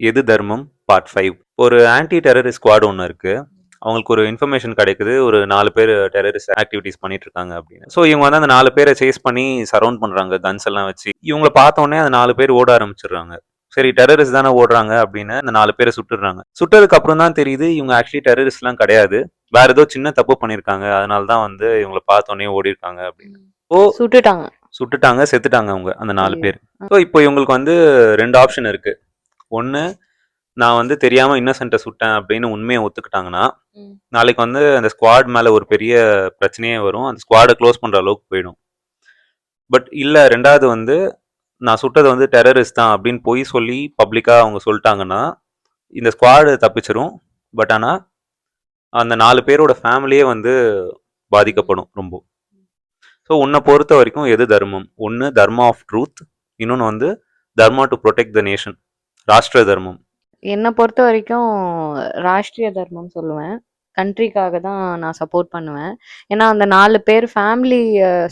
எது தர்மம் பார்ட் 5. ஒரு ஆன்டி டெரரிஸ்ட் ஸ்குவாட் ஒன்று இருக்கு. அவங்களுக்கு ஒரு இன்ஃபர்மேஷன் கிடைக்குது, ஒரு 4 பேர் டெரரிஸ்ட் ஆக்டிவிட்டீஸ் பண்ணிட்டு இருக்காங்க அப்படின்னு. ஸோ இவங்க வந்து அந்த 4 பேரை சேஸ் பண்ணி சரவுண்ட் பண்றாங்க கன்ஸ் எல்லாம் வச்சு. இவங்கள பார்த்த உடனே அந்த 4 பேர் ஓட ஆரம்பிச்சிடுறாங்க. சரி டெரரிஸ்ட் தானே ஓடுறாங்க அப்படின்னு அந்த 4 பேரை சுட்டுறாங்க. சுட்டதுக்கு அப்புறம் தான் தெரியுது இவங்க ஆக்சுவலி டெரரிஸ்ட்லாம் கிடையாது, வேற ஏதோ சின்ன தப்பு பண்ணியிருக்காங்க, அதனால தான் வந்து இவங்களை பார்த்த உடனே ஓடி இருக்காங்க அப்படின்னு. ஓ சுட்டுட்டாங்க, செத்துட்டாங்க அவங்க அந்த 4 பேர். ஸோ இப்போ இவங்களுக்கு வந்து 2 ஆப்ஷன் இருக்கு. ஒன்று, நான் வந்து தெரியாம இன்னசென்ட்டை சுட்டேன் அப்படின்னு உண்மையை ஒத்துக்கிட்டாங்கன்னா நாளைக்கு வந்து அந்த ஸ்குவாட் மேல ஒரு பெரிய பிரச்சனையே வரும், அந்த ஸ்குவாடை க்ளோஸ் பண்ற அளவுக்கு போயிடும். பட் இல்ல, ரெண்டாவது வந்து நான் சுட்டது வந்து டெரரிஸ்ட் தான் அப்படின்னு பொய் சொல்லி பப்ளிக்கா அவங்க சொல்லிட்டாங்கன்னா இந்த ஸ்குவாடு தப்பிச்சிரும். பட் ஆனா அந்த 4 பேரோட ஃபேமிலியே வந்து பாதிக்கப்படும் ரொம்ப. ஸோ உன்னை பொறுத்த வரைக்கும் எது தர்மம்? ஒன்று தர்மா ஆஃப் ட்ரூத், இன்னொன்று வந்து தர்மா டு ப்ரொடெக்ட் த நேஷன், ராஷ்டிர தர்மம். என்னை பொறுத்த வரைக்கும் ராஷ்ட்ரிய தர்மம் சொல்லுவேன். கண்ட்ரிக்காக தான் நான் சப்போர்ட் பண்ணுவேன். ஏன்னா அந்த 4 பேர் ஃபேமிலி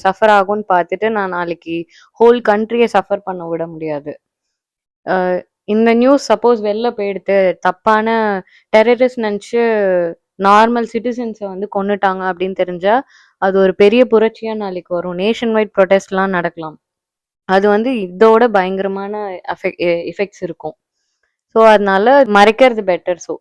சஃபர் ஆகும்னு பார்த்துட்டு நான் நாளைக்கு ஹோல் கண்ட்ரியை சஃபர் பண்ண விட முடியாது. இந்த நியூஸ் சப்போஸ் வெளில போயிடுத்து, தப்பான டெரரிஸ்ட் நினச்சி நார்மல் சிட்டிசன்ஸை வந்து கொன்னுட்டாங்க அப்படின்னு தெரிஞ்சா அது ஒரு பெரிய புரட்சியா நாளைக்கு வரும். நேஷன் வைட் ப்ரொடெஸ்ட்லாம் நடக்கலாம். அது வந்து இதோட பயங்கரமான எஃபெக்ட்ஸ் இருக்கும். ஸோ அதனால மறைக்கிறது பெட்டர். ஸோ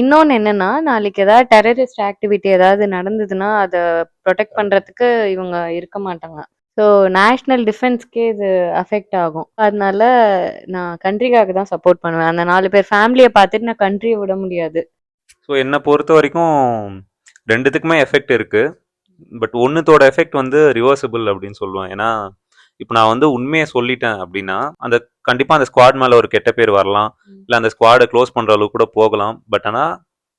இன்னொன்று என்னன்னா, நாளைக்கு ஏதாவது டெரரிஸ்ட் ஆக்டிவிட்டி ஏதாவது நடந்ததுன்னா அதை ப்ரொடெக்ட் பண்ணுறதுக்கு இவங்க இருக்க மாட்டாங்க. ஸோ நேஷ்னல் டிஃபென்ஸ்க்கே இது அஃபெக்ட் ஆகும். அதனால நான் கண்ட்ரிக்காக தான் சப்போர்ட் பண்ணுவேன். அந்த 4 பேர் ஃபேமிலியை பார்த்துட்டு நான் கண்ட்ரியை விட முடியாது. ஸோ என்னை பொறுத்த வரைக்கும் ரெண்டுத்துக்குமே எஃபெக்ட் இருக்கு. பட் ஒன்றுத்தோட எஃபெக்ட் வந்து ரிவர்சிபிள் அப்படின்னு சொல்லுவேன். ஏன்னா இப்போ நான் வந்து உண்மையை சொல்லிட்டேன் அப்படின்னா அந்த கண்டிப்பாக அந்த ஸ்குவாட் மேலே ஒரு கெட்ட பேர் வரலாம், இல்லை அந்த ஸ்குவாடை க்ளோஸ் பண்ணுற அளவுக்கு கூட போகலாம். பட் ஆனால்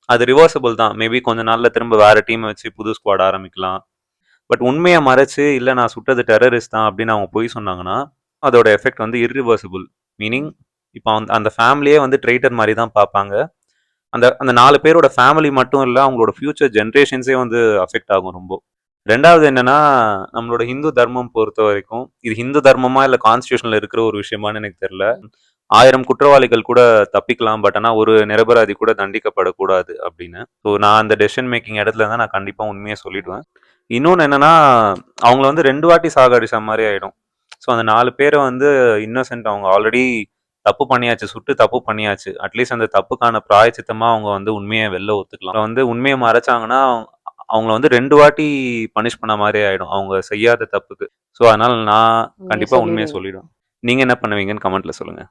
அது ரிவர்சிபிள் தான். மேபி கொஞ்ச நாளில் திரும்ப வேறு டீமை வச்சு புது ஸ்குவாட் ஆரம்பிக்கலாம். பட் உண்மையை மறைச்சு இல்லை நான் சுட்டது டெரரிஸ்ட் தான் அப்படின்னு அவங்க போய் சொன்னாங்கன்னா அதோட எஃபெக்ட் வந்து இர்ரிவர்சிபிள். மீனிங் இப்போ அந்த ஃபேமிலியே வந்து ட்ரைட்டர் மாதிரி தான் பார்ப்பாங்க. அந்த அந்த 4 பேரோட ஃபேமிலி மட்டும் இல்லை, அவங்களோட ஃபியூச்சர் ஜென்ரேஷன்ஸே வந்து அஃபெக்ட் ஆகும் ரொம்ப. ரெண்டாவது என்னன்னா, நம்மளோட ஹிந்து தர்மம் பொறுத்த வரைக்கும் இது ஹிந்து தர்மமா இல்லை கான்ஸ்டியூஷன்ல இருக்கிற ஒரு விஷயமானு எனக்கு தெரியல. 1000 குற்றவாளிகள் கூட தப்பிக்கலாம், பட் ஆனால் ஒரு நிரபராதி கூட தண்டிக்கப்படக்கூடாது அப்படின்னு. ஸோ நான் அந்த டெசிஷன் மேக்கிங் இடத்துல தான் நான் கண்டிப்பாக உண்மையை சொல்லிடுவேன். இன்னொன்று என்னன்னா, அவங்கள வந்து 2 வாட்டி சாகடிச்ச மாதிரி ஆயிடும். ஸோ அந்த 4 பேரை வந்து இன்னசென்ட், அவங்க ஆல்ரெடி தப்பு பண்ணியாச்சு, சுட்டு தப்பு பண்ணியாச்சு. அட்லீஸ்ட் அந்த தப்புக்கான பிராயச்சித்தமா அவங்க வந்து உண்மையை வெளில ஒத்துக்கலாம். வந்து உண்மையை மறைச்சாங்கன்னா அவங்கள வந்து 2 வாட்டி பனிஷ் பண்ண மாதிரி ஆயிடும் அவங்க செய்யாத தப்புக்கு. ஸோ அதனால நான் கண்டிப்பா உண்மையை சொல்லிடுவேன். நீங்க என்ன பண்ணுவீங்கன்னு கமெண்ட்ல சொல்லுங்க.